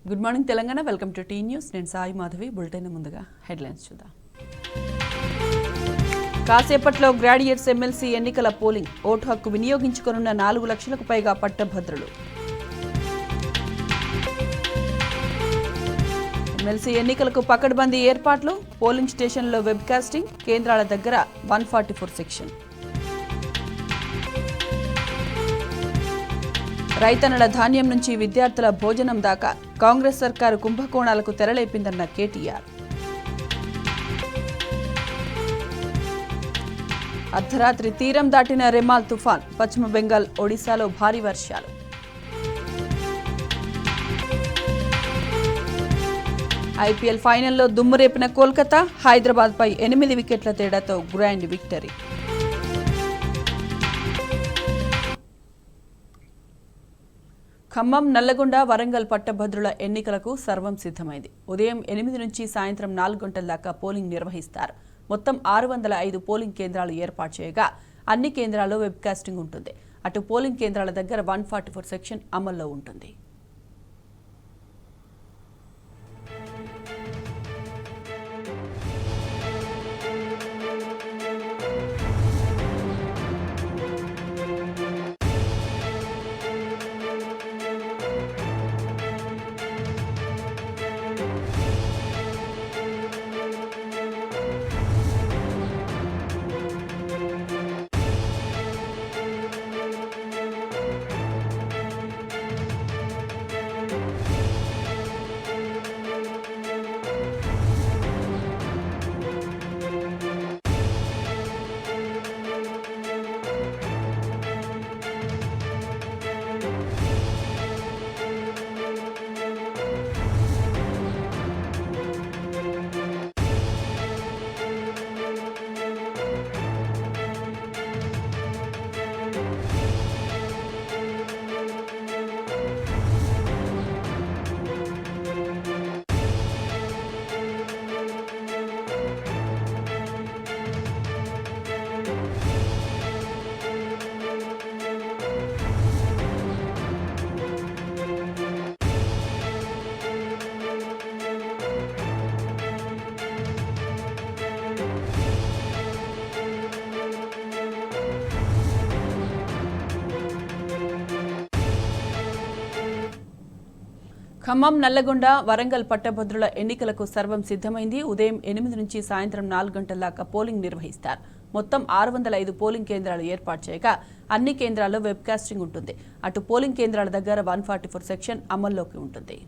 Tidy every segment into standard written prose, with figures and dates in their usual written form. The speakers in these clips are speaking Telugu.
Good morning Telangana. Welcome to T news. నేను సాయి మాధవి. బులెటిన్ ముందుగా హెడ్లైన్స్ చూద్దాం. కాసేపట్లో గ్రాడ్యుయేట్స్ ఎమ్మెల్సీ ఎన్నికల పోలింగ్. ఓటు హక్కు వినియోగించుకోనున్న 4 లక్షలకు పైగా పట్టభద్రులు. ఎమ్మెల్సీ ఎన్నికలకు పకడ్బందీ ఏర్పాట్లు. పోలింగ్ స్టేషన్లో వెబ్కాస్టింగ్. కేంద్రాల దగ్గర 144 సెక్షన్. రైతన్నల ధాన్యం నుంచి విద్యార్థుల భోజనం దాకా కాంగ్రెస్ సర్కారు కుంభకోణాలకు తెరలేపిందన్న కేటీఆర్. అర్ధరాత్రి తీరం దాటిన రెమాల్ తుఫాన్. పశ్చిమ బెంగాల్, ఒడిశాలో భారీ వర్షాలు. ఐపీఎల్ ఫైనల్లో దుమ్మురేపిన కోల్కతా. హైదరాబాద్పై 8 వికెట్ల తేడాతో గ్రాండ్ విక్టరీ. ఖమ్మం, నల్లగొండ, వరంగల్ పట్టభద్రుల ఎన్నికలకు సర్వం సిద్ధమైంది. ఉదయం 8 నుంచి సాయంత్రం 4 గంటల దాకా పోలింగ్ నిర్వహిస్తారు. మొత్తం 605 పోలింగ్ కేంద్రాలు ఏర్పాటు చేయగా అన్ని కేంద్రాల్లో వెబ్కాస్టింగ్ ఉంటుంది. అటు పోలింగ్ కేంద్రాల దగ్గర 144 సెక్షన్ అమల్లో ఉంటుంది. ఖమ్మం, నల్లగొండ, వరంగల్ పట్టభద్రుల ఎన్నికలకు సర్వం సిద్ధమైంది. ఉదయం 8 నుంచి సాయంత్రం 4 గంటల దాకా పోలింగ్ నిర్వహిస్తారు. మొత్తం 605 పోలింగ్ కేంద్రాలు ఏర్పాటు చేయగా అన్ని కేంద్రాల్లో వెబ్కాస్టింగ్ ఉంటుంది. అటు పోలింగ్ కేంద్రాల దగ్గర 144 సెక్షన్ అమల్లోకి ఉంటుంది.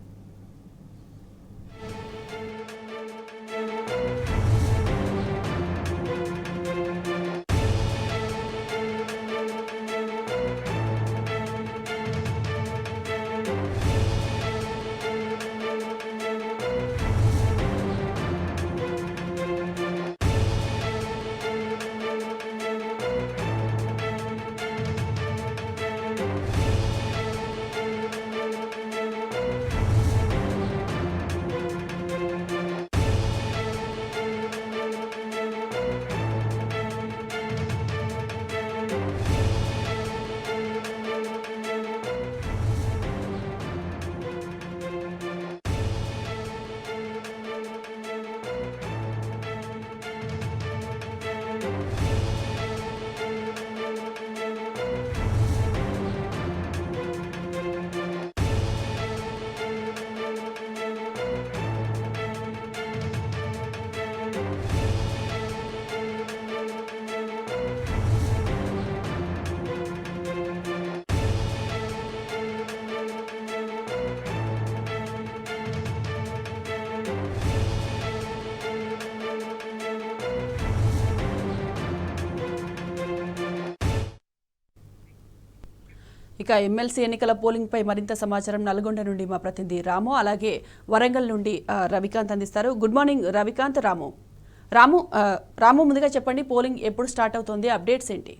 ఇక ఎమ్మెల్సీ ఎన్నికల పోలింగ్ పై మరింత సమాచారం నల్గొండ నుండి మా ప్రతినిధి రాము, అలాగే వరంగల్ నుండి రవికాంత్ అందిస్తారు. Good morning Ravikanth. రాము ముందుగా చెప్పండి, పోలింగ్ ఎప్పుడు స్టార్ట్ అవుతుంది, అప్డేట్స్ ఏంటి?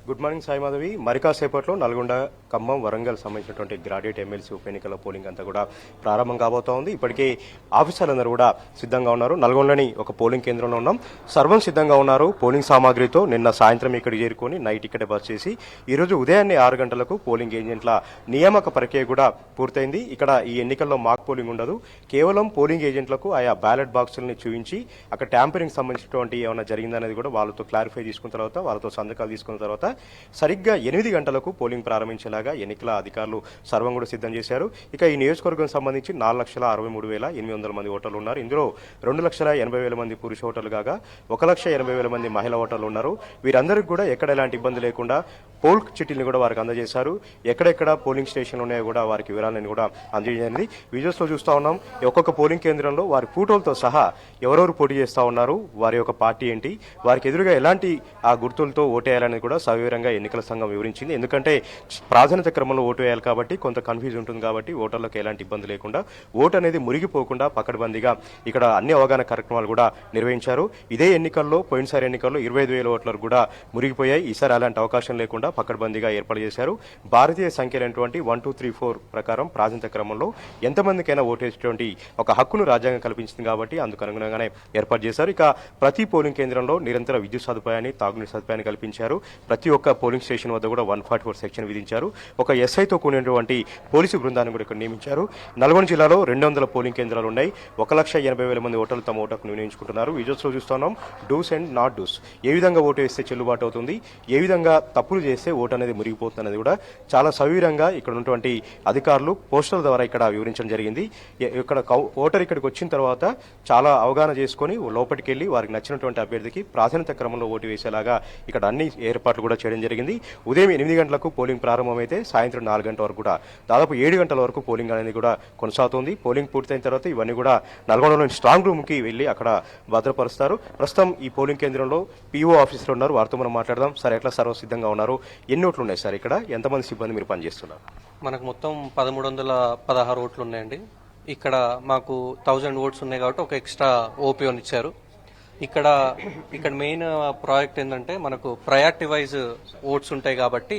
Good morning Sai Madhavi. మరి కాసేపట్లో నల్గొండ, ఖమ్మం, వరంగల్ సంబంధించినటువంటి గ్రాడ్యుయేట్ ఎమ్మెల్సీ ఉప ఎన్నికల పోలింగ్ అంతా కూడా ప్రారంభం కాబోతోంది. ఇప్పటికే ఆఫీసర్లందరూ కూడా సిద్ధంగా ఉన్నారు. నల్గొండని ఒక పోలింగ్ కేంద్రంలో ఉన్నాం. సర్వం సిద్ధంగా ఉన్నారు. పోలింగ్ సామాగ్రితో నిన్న సాయంత్రం ఇక్కడ చేరుకొని నైట్ ఇక్కడ బస్ చేసి ఈరోజు ఉదయాన్నే 6 గంటలకు పోలింగ్ ఏజెంట్ల నియామక ప్రక్రియ కూడా పూర్తయింది. ఇక్కడ ఈ ఎన్నికల్లో మాక్ పోలింగ్ ఉండదు. కేవలం పోలింగ్ ఏజెంట్లకు ఆయా బ్యాలెట్ బాక్సుల్ని చూపించి అక్కడ ట్యాంపరింగ్ సంబంధించినటువంటి ఏమైనా జరిగిందనేది కూడా వాళ్ళతో క్లారిఫై తీసుకున్న తర్వాత, వాళ్ళతో సంతకాలు తీసుకున్న తర్వాత సరిగ్గా 8 గంటలకు పోలింగ్ ప్రారంభించేలాగా ఎన్నికల అధికారులు సర్వం కూడా సిద్ధం చేశారు. ఇక ఈ నియోజకవర్గం సంబంధించి 4,63,800 మంది ఓటర్లు ఉన్నారు. ఇందులో 2,80,000 మంది పురుష ఓటర్లు కాగా 1,80,000 మంది మహిళా ఓటర్లు ఉన్నారు. వీరందరికీ కూడా ఎక్కడ ఎలాంటి ఇబ్బంది లేకుండా పోల్ చిట్టీలను కూడా వారికి అందజేశారు. ఎక్కడెక్కడ పోలింగ్ స్టేషన్లు ఉన్నాయో కూడా వారికి వివరాలను కూడా అందజేయనుంది. విజువల్స్ లో చూస్తా ఉన్నాం. ఒక్కొక్క పోలింగ్ కేంద్రంలో వారి ఫోటోలతో సహా ఎవరెవరు పోటీ చేస్తా ఉన్నారు, వారి యొక్క పార్టీ ఏంటి, వారికి ఎదురుగా ఎలాంటి ఆ గుర్తులతో ఓటేయాలనేది కూడా సవివరంగా ఎన్నికల సంఘం వివరించింది. ఎందుకంటే ప్రాధాన్యత క్రమంలో ఓటు వేయాలి కాబట్టి కొంత కన్ఫ్యూజ్ ఉంటుంది కాబట్టి ఓటర్లకు ఎలాంటి ఇబ్బంది లేకుండా ఓటు అనేది మురిగిపోకుండా పకడ్బందీగా ఇక్కడ అన్ని అవగాహన కార్యక్రమాలు కూడా నిర్వహించారు. ఇదే ఎన్నికల్లో పోయినసారి ఎన్నికల్లో 25,000 ఓట్లకు కూడా మురిగిపోయాయి. ఈసారి అలాంటి అవకాశం లేకుండా పకడ్బందీగా ఏర్పాటు చేశారు. భారతీయ సంఖ్యలైనటువంటి 1, 2, 3, 4 ప్రకారం ప్రాధాన్యత క్రమంలో ఎంతమందికైనా ఓటేసేటువంటి ఒక హక్కును రాజ్యాంగం కల్పించింది కాబట్టి అందుకు అనుగుణంగానే ఏర్పాటు చేశారు. ఇక ప్రతి పోలింగ్ కేంద్రంలో నిరంతర విద్యుత్ సదుపాయాన్ని, తాగునీటి సదుపాయాన్ని కల్పించారు. ప్రతి ఒక్క పోలింగ్ స్టేషన్ వద్ద కూడా 144 సెక్షన్ విధించారు. ఒక ఎస్ఐతో కూడినటువంటి పోలీసు బృందాన్ని కూడా ఇక్కడ నియమించారు. నల్గొండ జిల్లాలో 200 పోలింగ్ కేంద్రాలు ఉన్నాయి. 1,80,000 మంది ఓటర్లు తమ ఓటుకు వినియోగించుకుంటున్నారు. విజువల్స్ లో చూస్తున్నాం. డూస్ అండ్ నాట్ డూస్, ఏ విధంగా ఓటు వేస్తే చెల్లుబాటు అవుతుంది, ఏ విధంగా తప్పులు చేస్తే ఓటు అనేది మురిగిపోతుంది అనేది కూడా చాలా సవివరంగా ఇక్కడ ఉన్నటువంటి అధికారులు పోస్టర్ల ద్వారా ఇక్కడ వివరించడం జరిగింది. ఇక్కడ ఓటర్ ఇక్కడికి వచ్చిన తర్వాత చాలా అవగాహన చేసుకుని లోపలికి వెళ్లి వారికి నచ్చినటువంటి అభ్యర్థికి ప్రాధాన్యత క్రమంలో ఓటు వేసేలాగా ఇక్కడ అన్ని ఏర్పాట్లు కూడా చేయడం జరిగింది. ఉదయం 8 గంటలకు పోలింగ్ ప్రారంభమైతే సాయంత్రం 4 గంటల వరకు కూడా దాదాపు 7 గంటల వరకు పోలింగ్ అనేది కూడా కొనసాగుతుంది. పోలింగ్ పూర్తయిన తర్వాత ఇవన్నీ కూడా నల్గొండలోని స్ట్రాంగ్ రూమ్ కి వెళ్లి అక్కడ భద్రపరుస్తారు. ప్రస్తుతం ఈ పోలింగ్ కేంద్రంలో పీఓ ఆఫీసర్లు ఉన్నారు. వారితో మనం మాట్లాడదాం. సార్, ఎట్లా సర్వసిద్ధంగా ఉన్నారు? ఎన్ని ఓట్లు ఉన్నాయి సార్ ఇక్కడ? ఎంతమంది సిబ్బంది మీరు పనిచేస్తున్నారు? మనకు మొత్తం 1,316 ఓట్లు ఉన్నాయండి. ఇక్కడ మాకు 1000 ఓట్స్ ఉన్నాయి కాబట్టి ఒక ఎక్స్ట్రా ఓపీఓని ఇచ్చారు. ఇక్కడ మెయిన్ ప్రాజెక్ట్ ఏంటంటే మనకు ప్రయారిటీ వైజ్ ఓట్స్ ఉంటాయి కాబట్టి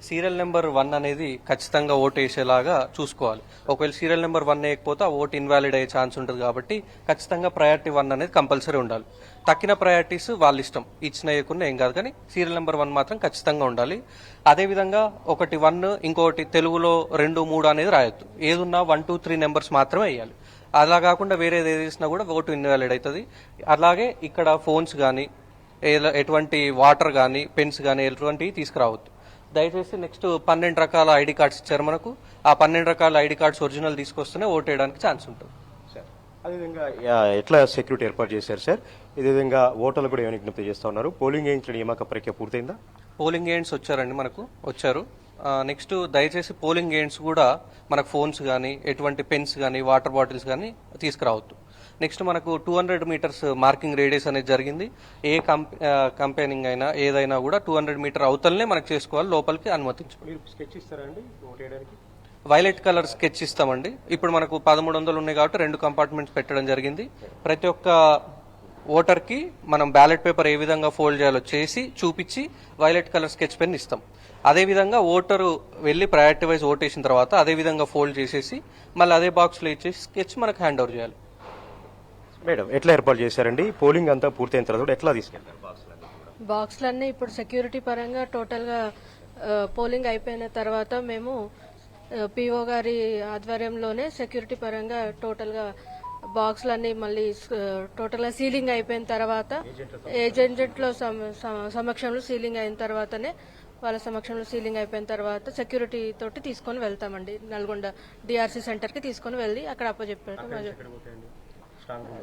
సీరియల్ నెంబర్ 1 అనేది ఖచ్చితంగా ఓటు వేసేలాగా చూసుకోవాలి. ఒకవేళ సీరియల్ నెంబర్ 1 వేయకపోతే ఆ ఓటు ఇన్వాలిడ్ అయ్యే ఛాన్స్ ఉంటుంది కాబట్టి ఖచ్చితంగా ప్రయారిటీ 1 అనేది కంపల్సరీ ఉండాలి. తక్కిన ప్రయారిటీస్ వాళ్ళ ఇష్టం, ఇచ్చిన వేయకుండా ఏం కాదు, కానీ సీరియల్ నెంబర్ 1 మాత్రం ఖచ్చితంగా ఉండాలి. అదేవిధంగా ఒకటి 1, ఇంకొకటి తెలుగులో 2, 3 అనేది రాయొద్దు. ఏదున్నా 1, 2, 3 నెంబర్స్ మాత్రమే వేయాలి. అలా కాకుండా వేరేది ఏది వేసినా కూడా ఓటు ఇన్వాలిడ్ అవుతుంది. అలాగే ఇక్కడ ఫోన్స్ కానీ ఎటువంటి వాటర్ కానీ పెన్స్ కానీ ఎటువంటివి తీసుకురావద్దు. దయచేసి నెక్స్ట్ 12 రకాల ఐడి కార్డ్స్ ఇచ్చారు మనకు. ఆ 12 రకాల ఐడి కార్డ్స్ ఒరిజినల్ తీసుకొస్తేనే ఓటు వేయడానికి ఛాన్స్ ఉంటుంది. అదేవిధంగా ఎట్లా సెక్యూరిటీ ఏర్పాటు చేశారు సార్? ఇదే విధంగా ఓటర్లు కూడా ఏమైనా విజ్ఞప్తి చేస్తా ఉన్నారు? పోలింగ్ ఏజెంట్ల నియామక ప్రక్రియ పూర్తయిందా? పోలింగ్ ఏజెంట్స్ వచ్చారండి, మనకు వచ్చారు. నెక్స్ట్ దయచేసి పోలింగ్ ఏజెంట్స్ కూడా మనకు ఫోన్స్ కానీ ఎటువంటి పెన్స్ కానీ వాటర్ బాటిల్స్ కానీ తీసుకురావద్దు. నెక్స్ట్ మనకు 200 మీటర్స్ మార్కింగ్ రేడియస్ అనేది జరిగింది. ఏ కంపెనీంగ్ అయినా ఏదైనా కూడా 200 మీటర్ అవతలనే మనకు చేసుకోవాలి, లోపలికి అనుమతించాలి. స్కెచ్ ఇస్తారండి ఓటేయడానికి? వైలెట్ కలర్ స్కెచ్ ఇస్తామండి. ఇప్పుడు మనకు 1300 ఉన్నాయి కాబట్టి 2 కంపార్ట్మెంట్స్ పెట్టడం జరిగింది. ప్రతి ఒక్క ఓటర్కి మనం బ్యాలెట్ పేపర్ ఏ విధంగా ఫోల్డ్ చేయాలో చేసి చూపించి వైలెట్ కలర్ స్కెచ్ పెన్ ఇస్తాం. అదేవిధంగా ఓటరు వెళ్ళి ప్రయారిటీ వైజ్ ఓటేసిన తర్వాత అదే విధంగా ఫోల్డ్ చేసేసి మళ్ళీ అదే బాక్స్లో ఇచ్చేసి స్కెచ్ మనకు హ్యాండ్ ఓవర్ చేయాలి. మేడం, ఎట్లా ఏర్పాటు చేశారండి? పోలింగ్ అంతా పూర్తయిన తర్వాత ఎట్లా తీసుకెళ్తారు బాక్స్లన్నీ? ఇప్పుడు సెక్యూరిటీ పరంగా టోటల్గా పోలింగ్ అయిపోయిన తర్వాత మేము పిఓ గారి ఆధ్వర్యంలోనే సెక్యూరిటీ పరంగా టోటల్గా బాక్స్లన్నీ మళ్ళీ టోటల్గా సీలింగ్ అయిపోయిన తర్వాత ఏజెంట్లో సమక్షంలో సీలింగ్ అయిన తర్వాతనే వాళ్ళ సమక్షంలో సీలింగ్ అయిపోయిన తర్వాత సెక్యూరిటీ తోటి తీసుకొని వెళ్తామండి. నల్గొండ డిఆర్సీ సెంటర్కి తీసుకొని వెళ్ళి అక్కడ అప్పచెప్పారు.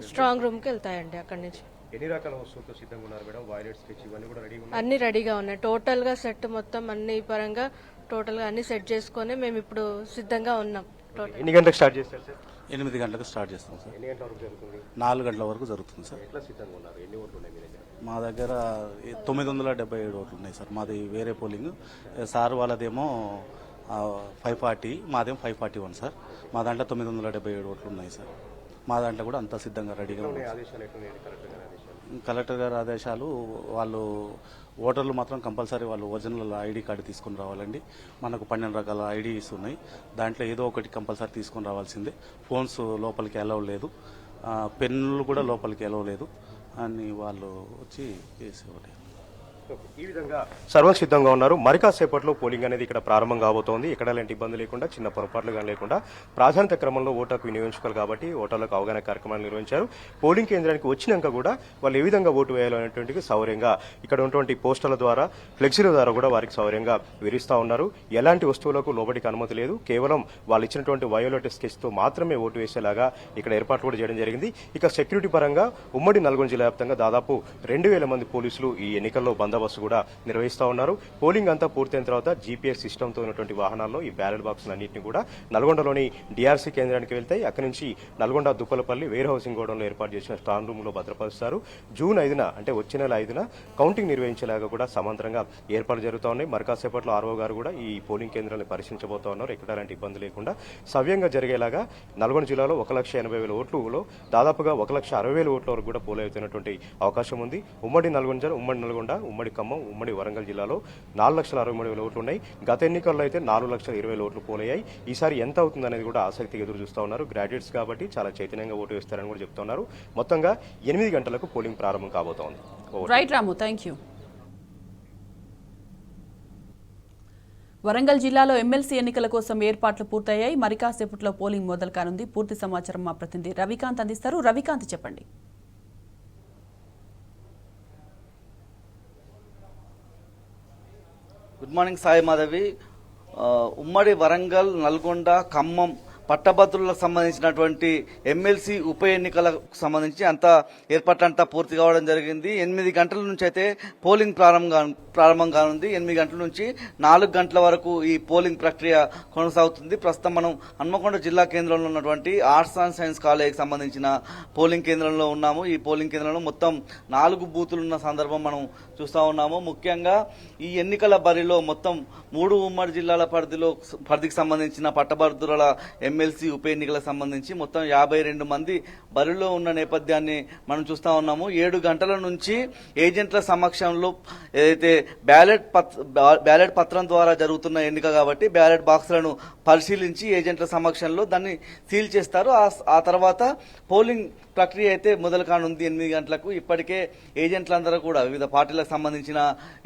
స్ట్రాంగ్ రూమ్కి వెళ్తాయండి. అక్కడి నుంచి ఎన్ని రకాల వస్తువులతో సిద్ధంగా ఉన్నారు మేడం? వైలెట్ స్కెచ్ ఇవన్నీ కూడా రెడీగా ఉన్నాయి? అన్ని రెడీగా ఉన్నాయి. టోటల్గా సెట్ మొత్తం అన్ని పరంగా టోటల్గా అన్ని సెట్ చేసుకొని మేము ఇప్పుడు సిద్ధంగా ఉన్నాం. ఎన్ని గంటలకు స్టార్ట్ చేస్తారు సార్? 8 గంటలకు స్టార్ట్ చేస్తాం సార్. ఎన్ని గంటల వరకు జరుగుతుంది? 4 గంటల వరకు జరుగుతుంది సార్. ఎట్లా సిద్ధంగా ఉన్నారు? ఎన్ని ఓట్లు ఉన్నాయి మీ దగ్గర? మా దగ్గర 977 ఓట్లు ఉన్నాయి సార్. మాది వేరే పోలింగ్. సార్ వాళ్ళదేమో 540, మాదేమో 541 సార్. మా దాంట్లో 977 ఓట్లు ఉన్నాయి సార్. మా దాంట్లో కూడా అంతా సిద్ధంగా రెడీగా ఉంది. కలెక్టర్ గారి ఆదేశాలు, వాళ్ళు ఓటర్లు మాత్రం కంపల్సరీ వాళ్ళు ఒరిజినల్ ఐడి కార్డు తీసుకుని రావాలండి. మనకు 12 రకాల ఐడీస్ ఉన్నాయి, దాంట్లో ఏదో ఒకటి కంపల్సరీ తీసుకొని రావాల్సిందే. ఫోన్స్ లోపలికి అలౌ లేదు, పెన్నులు కూడా లోపలికి అలౌ లేదు అని వాళ్ళు వచ్చి చేసేవాడు. ఈ విధంగా సర్వం సిద్ధంగా ఉన్నారు. మరి కాసేపట్లో పోలింగ్ అనేది ఇక్కడ ప్రారంభం కాబోతోంది. ఎక్కడ ఎలాంటి ఇబ్బంది లేకుండా, చిన్న పొరపాట్లు కానీ లేకుండా ప్రాధాన్యత క్రమంలో ఓటర్కు వినియోగించుకోవాలి కాబట్టి ఓటర్లకు అవగాహన కార్యక్రమాలు నిర్వహించారు. పోలింగ్ కేంద్రానికి వచ్చినాక కూడా వాళ్ళు ఏ విధంగా ఓటు వేయాలనేటువంటి సౌకర్యంగా ఇక్కడ ఉన్నటువంటి పోస్టర్ల ద్వారా, ఫ్లెక్సీల ద్వారా కూడా వారికి సౌకర్యంగా వివరిస్తూ ఉన్నారు. ఎలాంటి వస్తువులకు లోబడికి అనుమతి లేదు, కేవలం వాళ్ళు ఇచ్చినటువంటి వయోలెట్ స్కెచ్తో మాత్రమే ఓటు వేసేలాగా ఇక్కడ ఏర్పాట్లు కూడా చేయడం జరిగింది. ఇక సెక్యూరిటీ పరంగా ఉమ్మడి నల్గొండ జిల్లా వ్యాప్తంగా దాదాపు 2000 మంది పోలీసులు ఈ ఎన్నికల్లో బందోబస్తు కూడా నిర్వహిస్తూ ఉన్నారు. పోలింగ్ అంతా పూర్తయిన తర్వాత జీపీఎస్ సిస్టమ్తో ఉన్నటువంటి వాహనాల్లో ఈ బ్యాలెట్ బాక్సులు అన్నింటినీ కూడా నల్గొండలోని డిఆర్సీ కేంద్రానికి వెళ్తాయి. అక్కడి నుంచి నల్గొండ దుప్పలపల్లి వేర్ హౌసింగ్ గోడౌన్లో ఏర్పాటు చేసిన స్ట్రాంగ్ రూమ్ లో భద్రపరుస్తారు. జూన్ 5న అంటే వచ్చే నెల 5న కౌంటింగ్ నిర్వహించేలాగా కూడా సమాంతరంగా ఏర్పాట్లు జరుగుతూ ఉన్నాయి. మరి కాసేపట్లో ఆర్ఓ గారు కూడా ఈ పోలింగ్ కేంద్రాలను పరిశీలించబోతా ఉన్నారు. ఎక్కడ అలాంటి ఇబ్బంది లేకుండా సవ్యంగా జరిగేలాగా నల్గొండ జిల్లాలో 1,80,000 ఓట్లలో దాదాపుగా 1,60,000 ఓట్ల వరకు కూడా పోల్ అవుతున్నటువంటి అవకాశం ఉంది. ఉమ్మడి నల్గొండ, ఉమ్మడి ఖమ్మం, ఉమ్మడి వరంగల్ జిల్లాలో 4,63,000 ఓట్లు ఉన్నాయి. గత ఎన్నికల్లో అయితే 4,20,000 ఓట్లు పోలయ్యాయి. ఈసారి ఎంత అవుతుందనేది కూడా ఆసక్తిగా ఎదురు చూస్తూ ఉన్నారు. గ్రాడ్యుయేట్స్ కాబట్టి చాలా చైతన్యంగా ఓటు వేస్తారని కూడా చెప్తున్నారు. మొత్తంగా 8 గంటలకు పోలింగ్ ప్రారంభం కాబోతోంది. Right Ramu, thank you. Warangal జిల్లాలో ఎమ్మెల్సీ ఎన్నికల కోసం ఏర్పాట్లు పూర్తయ్యాయి. మరి కాసేపట్లో పోలింగ్ మొదలు కానుంది. పూర్తి సమాచారం మా ప్రతినిధి రవికాంత్ అందిస్తారు. రవికాంత్, చెప్పండి. Good morning Sai Madhavi. ఉమ్మడి వరంగల్, నల్గొండ, ఖమ్మం పట్టభద్రులకు సంబంధించినటువంటి ఎమ్మెల్సీ ఉప ఎన్నికలకు సంబంధించి అంతా ఏర్పాట్లంతా పూర్తి కావడం జరిగింది. 8 గంటల నుంచి అయితే పోలింగ్ ప్రారంభం కానుంది. 8 గంటల నుంచి 4 గంటల వరకు ఈ పోలింగ్ ప్రక్రియ కొనసాగుతుంది. ప్రస్తుతం మనం హన్మకొండ జిల్లా కేంద్రంలో ఉన్నటువంటి ఆర్ట్స్ అండ్ సైన్స్ కాలేజీకి సంబంధించిన పోలింగ్ కేంద్రంలో ఉన్నాము. ఈ పోలింగ్ కేంద్రంలో మొత్తం 4 బూతులు ఉన్న సందర్భం మనం చూస్తూ ఉన్నాము. ముఖ్యంగా ఈ ఎన్నికల బరిలో మొత్తం 3 ఉమ్మడి జిల్లాల పరిధికి సంబంధించిన పట్టభద్రుల ఎమ్మెల్సీ ఉప ఎన్నికలకు సంబంధించి మొత్తం 52 మంది బరిలో ఉన్న నేపథ్యాన్ని మనం చూస్తా ఉన్నాము. 7 గంటల నుంచి ఏజెంట్ల సమక్షంలో ఏదైతే బ్యాలెట్ పత్రం ద్వారా జరుగుతున్న ఎన్నిక కాబట్టి బ్యాలెట్ బాక్సులను పరిశీలించి ఏజెంట్ల సమక్షంలో దాన్ని సీల్ చేస్తారు. ఆ తర్వాత పోలింగ్ ప్రక్రియ అయితే మొదలు కానుంది 8 గంటలకు. ఇప్పటికే ఏజెంట్లందరూ కూడా, వివిధ పార్టీలకు సంబంధించిన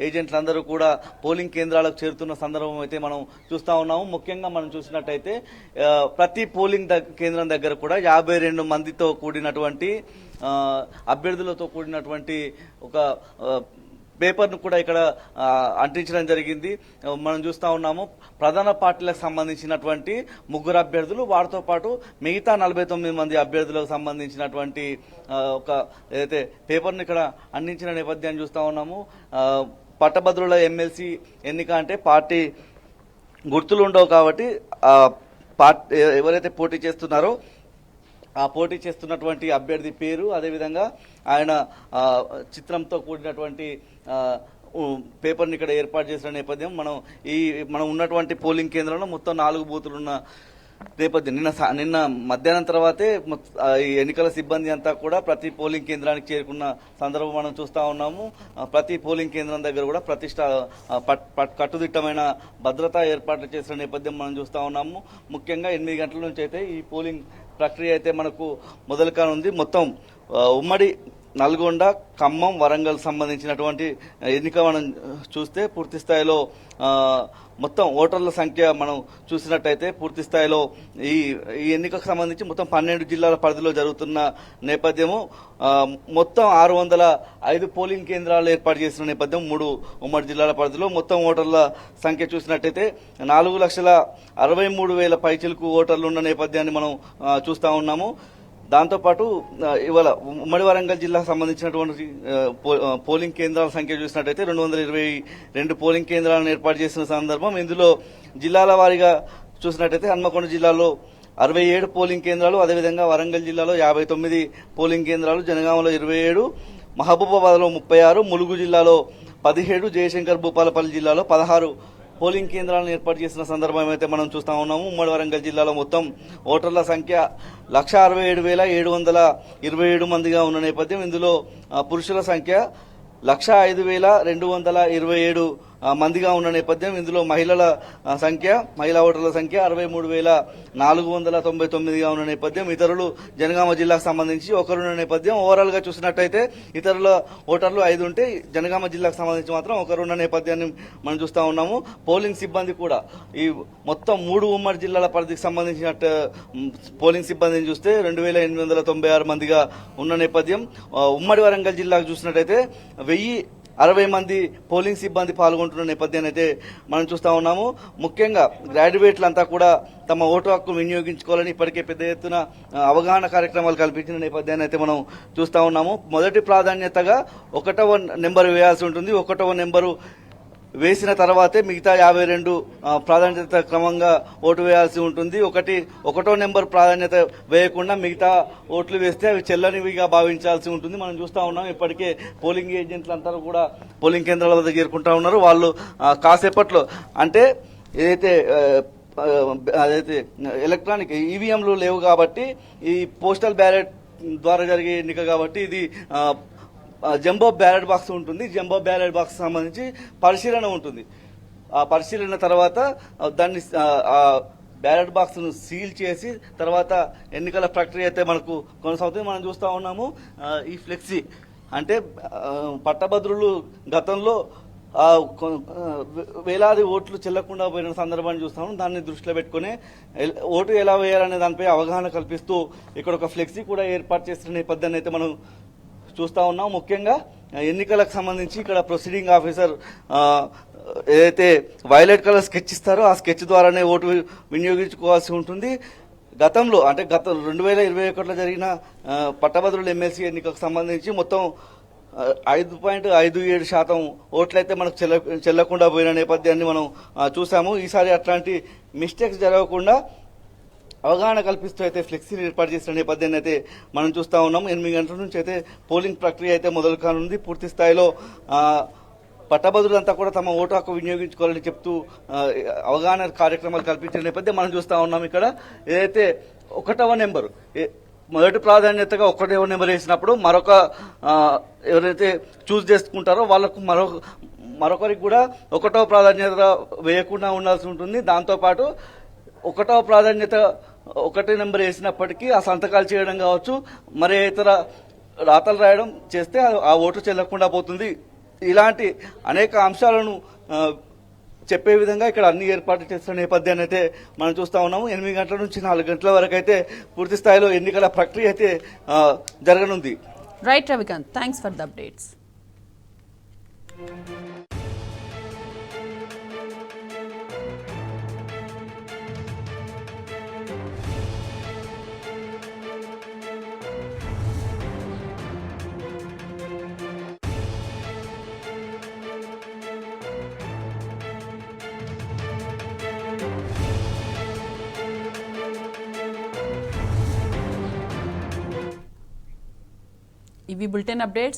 ఏజెంట్లందరూ కూడా పోలింగ్ కేంద్రాలకు చేరుతున్న సందర్భం అయితే మనం చూస్తా ఉన్నాము. ముఖ్యంగా మనం చూసినట్టయితే ప్రతి పోలింగ్ కేంద్రం దగ్గర కూడా 52 మందితో కూడినటువంటి అభ్యర్థులతో కూడినటువంటి ఒక పేపర్ను కూడా ఇక్కడ అంటించడం జరిగింది. మనం చూస్తా ఉన్నాము ప్రధాన పార్టీలకు సంబంధించినటువంటి 3 అభ్యర్థులు, వారితో పాటు మిగతా 49 మంది అభ్యర్థులకు సంబంధించినటువంటి ఒక ఏదైతే పేపర్ను ఇక్కడ అందించిన నేపథ్యాన్ని చూస్తా ఉన్నాము. పట్టభద్రుల ఎమ్మెల్సీ ఎన్నిక అంటే పార్టీ గుర్తులు ఉండవు కాబట్టి పార్టీ ఎవరైతే పోటీ చేస్తున్నారో ఆ పోటీ చేస్తున్నటువంటి అభ్యర్థి పేరు, అదేవిధంగా ఆయన చిత్రంతో కూడినటువంటి పేపర్ని ఇక్కడ ఏర్పాటు చేసిన నేపథ్యం మనం ఉన్నటువంటి పోలింగ్ కేంద్రంలో మొత్తం 4 బూతులు ఉన్న నేపథ్యం. నిన్న మధ్యాహ్నం తర్వాతే ఈ ఎన్నికల సిబ్బంది అంతా కూడా ప్రతి పోలింగ్ కేంద్రానికి చేరుకున్న సందర్భం మనం చూస్తా ఉన్నాము. ప్రతి పోలింగ్ కేంద్రం దగ్గర కూడా కట్టుదిట్టమైన భద్రతా ఏర్పాట్లు చేసిన నేపథ్యం మనం చూస్తా ఉన్నాము. ముఖ్యంగా 8 గంటల నుంచి అయితే ఈ పోలింగ్ ప్రక్రియ అయితే మనకు మొదలు కానుంది. మొత్తం ఉమ్మడి నల్గొండ, ఖమ్మం, వరంగల్ సంబంధించినటువంటి ఎన్నిక మనం చూస్తే పూర్తి స్థాయిలో మొత్తం ఓటర్ల సంఖ్య మనం చూసినట్టయితే పూర్తి స్థాయిలో ఈ ఎన్నికకు సంబంధించి మొత్తం 12 జిల్లాల పరిధిలో జరుగుతున్న నేపథ్యము. మొత్తం 605 పోలింగ్ కేంద్రాలు ఏర్పాటు చేసిన నేపథ్యం 3 ఉమ్మడి జిల్లాల పరిధిలో. మొత్తం ఓటర్ల సంఖ్య చూసినట్టయితే 4,63,000 పైచిలకు ఓటర్లు ఉన్న నేపథ్యాన్ని మనం చూస్తా ఉన్నాము. దాంతోపాటు ఇవాళ ఉమ్మడి వరంగల్ జిల్లాకు సంబంధించినటువంటి పోలింగ్ కేంద్రాల సంఖ్య చూసినట్టయితే 222 పోలింగ్ కేంద్రాలను ఏర్పాటు చేసిన సందర్భం. ఇందులో జిల్లాల వారీగా చూసినట్టయితే హన్మకొండ జిల్లాలో 67 పోలింగ్ కేంద్రాలు, అదేవిధంగా వరంగల్ జిల్లాలో 59 పోలింగ్ కేంద్రాలు, జనగామలో 27, మహబూబాబాద్లో 36, ములుగు జిల్లాలో 17, జయశంకర్ భూపాలపల్లి జిల్లాలో 16 పోలింగ్ కేంద్రాలను ఏర్పాటు చేసిన సందర్భం అయితే మనం చూస్తా ఉన్నాము. ఉమ్మడి వరంగల్ జిల్లాలో మొత్తం ఓటర్ల సంఖ్య 167,727 మందిగా ఉన్న నేపథ్యం ఇందులో పురుషుల సంఖ్య 105,227 మందిగా ఉన్న నేపథ్యం ఇందులో మహిళా ఓటర్ల సంఖ్య 63,499గా ఉన్న నేపథ్యం ఇతరులు జనగామ జిల్లాకు సంబంధించి ఒకరున్న నేపథ్యం. ఓవరాల్ గా చూసినట్టయితే ఇతరుల ఓటర్లు 5 ఉంటే జనగామ జిల్లాకు సంబంధించి మాత్రం ఒకరున్న నేపథ్యాన్ని మనం చూస్తా ఉన్నాము. పోలింగ్ సిబ్బంది కూడా ఈ మొత్తం 3 ఉమ్మడి జిల్లాల పరిధికి సంబంధించిన పోలింగ్ సిబ్బందిని చూస్తే 2,896 మందిగా ఉన్న నేపథ్యం. ఉమ్మడి వరంగల్ జిల్లాకు చూసినట్టయితే 1,060 మంది పోలింగ్ సిబ్బంది పాల్గొంటున్న నేపథ్యాన్ని అయితే మనం చూస్తా ఉన్నాము. ముఖ్యంగా గ్రాడ్యుయేట్లంతా కూడా తమ ఓటు హక్కు వినియోగించుకోవాలని ఇప్పటికే పెద్ద ఎత్తున అవగాహన కార్యక్రమాలు కల్పించిన నేపథ్యాన్ని అయితే మనం చూస్తా ఉన్నాము. మొదటి ప్రాధాన్యతగా 1వ నెంబర్ వేయాల్సి ఉంటుంది. 1వ నెంబరు వేసిన తర్వాతే మిగతా 52 ప్రాధాన్యత క్రమంగా ఓటు వేయాల్సి ఉంటుంది. 1వ నెంబర్ ప్రాధాన్యత వేయకుండా మిగతా ఓట్లు వేస్తే అవి చెల్లనివిగా భావించాల్సి ఉంటుంది. మనం చూస్తా ఉన్నాం ఇప్పటికే పోలింగ్ ఏజెంట్లు అంతా కూడా పోలింగ్ కేంద్రాల వద్ద చేరుకుంటా ఉన్నారు. వాళ్ళు కాసేపట్లో అంటే అదైతే ఎలక్ట్రానిక్ ఈవీఎంలు లేవు కాబట్టి ఈ పోస్టల్ బ్యాలెట్ ద్వారా జరిగే ఎన్నిక కాబట్టి ఇది జంబో బ్యాలెట్ బాక్స్ ఉంటుంది. జంబో బ్యాలెట్ బాక్స్ సంబంధించి పరిశీలన ఉంటుంది. ఆ పరిశీలన తర్వాత దాన్ని బ్యాలెట్ బాక్స్ ను సీల్ చేసి తర్వాత ఎన్నికల ప్రక్రియ అయితే మనకు కొనసాగుతుంది. మనం చూస్తా ఉన్నాము ఈ ఫ్లెక్సీ అంటే పట్టభద్రులు గతంలో వేలాది ఓట్లు చెల్లకుండా పోయిన సందర్భాన్ని చూస్తాము. దాన్ని దృష్టిలో పెట్టుకుని ఓటు ఎలా వేయాలనే దానిపై అవగాహన కల్పిస్తూ ఇక్కడ ఒక ఫ్లెక్సీ కూడా ఏర్పాటు చేసిన నేపథ్యాన్ని అయితే మనం చూస్తా ఉన్నాం. ముఖ్యంగా ఎన్నికలకు సంబంధించి ఇక్కడ ప్రొసీడింగ్ ఆఫీసర్ ఏదైతే వైలెట్ కలర్ స్కెచ్ ఇస్తారో ఆ స్కెచ్ ద్వారానే ఓటు వినియోగించుకోవాల్సి ఉంటుంది. గతంలో అంటే 2021లో జరిగిన పట్టభద్రుల ఎమ్మెల్సీ ఎన్నికకు సంబంధించి మొత్తం 5.57% ఓట్లయితే మనకు చెల్లకుండా పోయిన నేపథ్యాన్ని మనం చూసాము. ఈసారి అట్లాంటి మిస్టేక్స్ జరగకుండా అవగాహన కల్పిస్తూ అయితే ఫ్లెక్సీని ఏర్పాటు చేసిన నేపథ్యాన్ని అయితే మనం చూస్తా ఉన్నాం. 8 గంటల నుంచి అయితే పోలింగ్ ప్రక్రియ అయితే మొదలు కానుంది. పూర్తి స్థాయిలో పట్టభద్రులంతా కూడా తమ ఓటు హక్కు వినియోగించుకోవాలని చెప్తూ అవగాహన కార్యక్రమాలు కల్పించిన నేపథ్యం మనం చూస్తా ఉన్నాం. ఇక్కడ ఏదైతే 1వ నెంబరు మొదటి ప్రాధాన్యతగా 1వ నెంబర్ వేసినప్పుడు మరొక ఎవరైతే చూస్ చేసుకుంటారో వాళ్ళకు మరొకరికి కూడా 1వ ప్రాధాన్యత వేయకుండా ఉండాల్సి ఉంటుంది. దాంతోపాటు 1వ ప్రాధాన్యత 1 నెంబర్ వేసినప్పటికీ ఆ సంతకాలు చేయడం కావచ్చు, మరే ఇతర రాతలు రాయడం చేస్తే ఆ ఓటు చెల్లకుండా పోతుంది. ఇలాంటి అనేక అంశాలను చెప్పే విధంగా ఇక్కడ అన్ని ఏర్పాట్లు చేస్తున్న నేపథ్యాన్ని అయితే మనం చూస్తా ఉన్నాము. 8 గంటల నుంచి 4 గంటల వరకు అయితే పూర్తి స్థాయిలో ఎన్నికల ప్రక్రియ అయితే జరగనుంది. Right Ravikanth, thanks for the updates. ఇవి బులెటిన్ అప్డేట్స్.